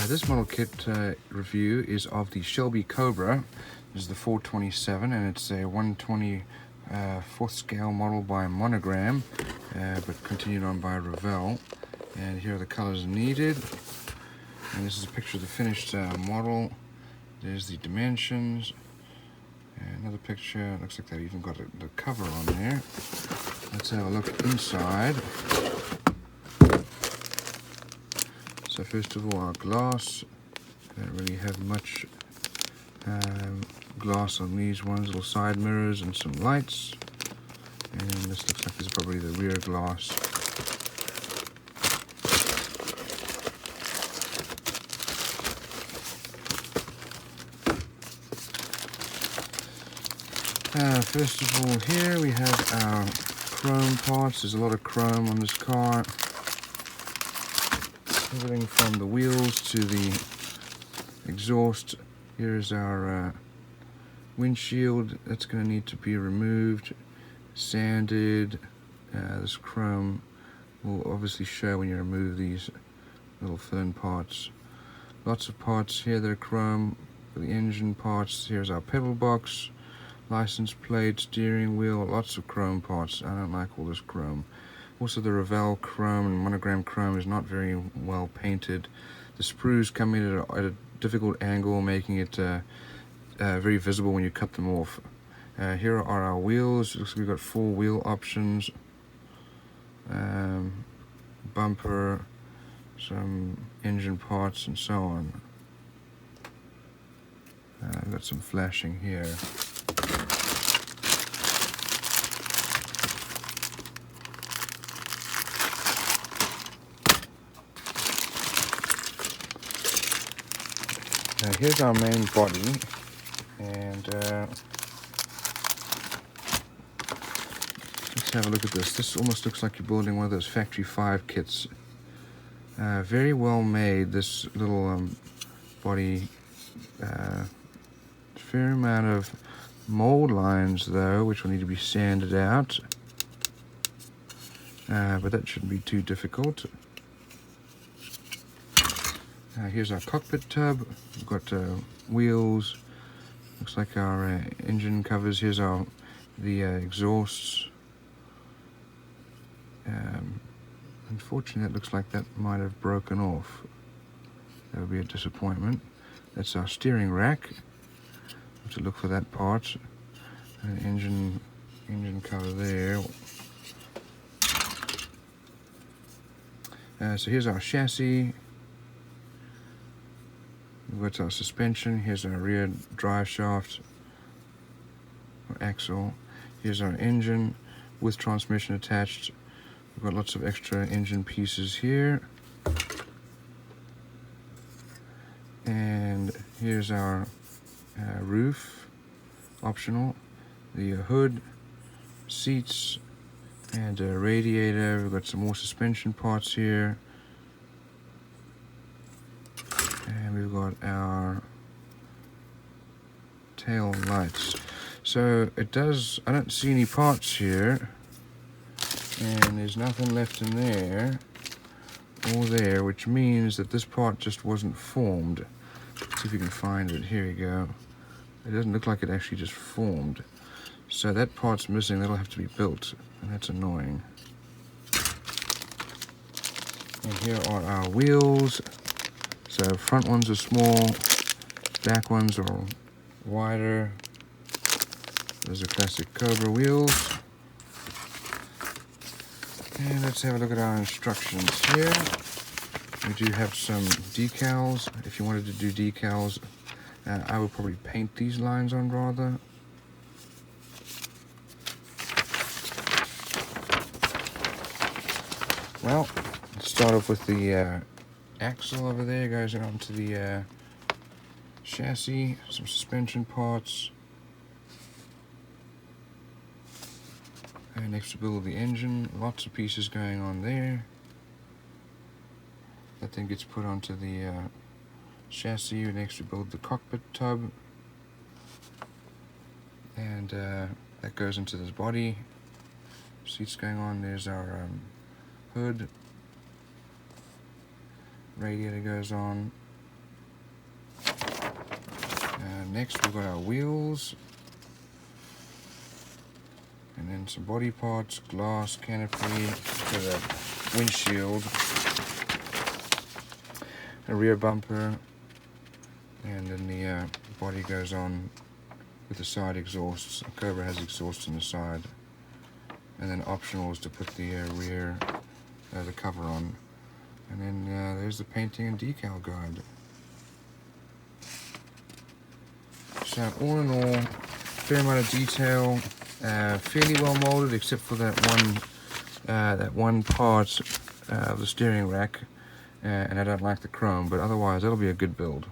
This model kit review is of the Shelby Cobra. This is the 427 and it's a 1/24th scale model by Monogram, but continued on by Revell. And here are the colors needed. And this is a picture of the finished model. There's the dimensions. And another picture. Looks like they've even got the cover on there. Let's have a look inside. So first of all, our glass. Don't really have much glass on these ones. Little side mirrors and some lights. And this looks like this is probably the rear glass. First of all, here we have our chrome parts. There's a lot of chrome on this car. Everything from the wheels to the exhaust. Here's our windshield. That's going to need to be removed, sanded. This chrome will obviously show when you remove these little thin parts. Lots of parts here that are chrome for the engine parts. Here's our pedal box, license plate, steering wheel, lots of chrome parts. I don't like all this chrome. Also the Revell chrome and Monogram chrome is not very well painted. The sprues come in at a difficult angle, making it very visible when you cut them off. Here are our wheels. It looks like we've got 4 wheel options. Bumper, some engine parts and so on. I've got some flashing here. Now here's our main body, and let's have a look at this. This almost looks like you're building one of those Factory 5 kits. Very well made, this little body. Fair amount of mold lines though, which will need to be sanded out, but that shouldn't be too difficult. Here's our cockpit tub. We've got wheels. Looks like our engine covers. Here's the exhausts. Unfortunately, it looks like that might have broken off. That would be a disappointment. That's our steering rack. Have to look for that part. Engine cover there. So here's our chassis. We've got our suspension. Here's our rear drive shaft or axle. Here's our engine with transmission attached. We've got lots of extra engine pieces here. And here's our roof, optional. The hood, seats, and a radiator. We've got some more suspension parts here. And we've got our tail lights. So it does, I don't see any parts here, and there's nothing left in there or there, which means that this part just wasn't formed. Let's see if you can find it. Here you go. It doesn't look like it actually just formed. So that part's missing. That'll have to be built, and that's annoying. And here are our wheels. So front ones are small, back ones are wider. Those are classic Cobra wheels. And let's have a look at our instructions here. We do have some decals. If you wanted to do decals, I would probably paint these lines on rather. Well, let's start off with the axle over there. Goes onto the chassis, some suspension parts. And next we build the engine. Lots of pieces going on there. That then gets put onto the chassis. Next we build the cockpit tub. And that goes into this body. seats going on. There's our hood. Radiator goes on. Next we've got our wheels. And then some body parts, glass, canopy for the windshield. A rear bumper. And then the body goes on with the side exhausts. The Cobra has exhausts on the side. And then optional is to put the rear, the cover on. And then there's the painting and decal guide. So all in all, fair amount of detail, fairly well molded except for that one part of the steering rack, and I don't like the chrome, but otherwise that'll be a good build.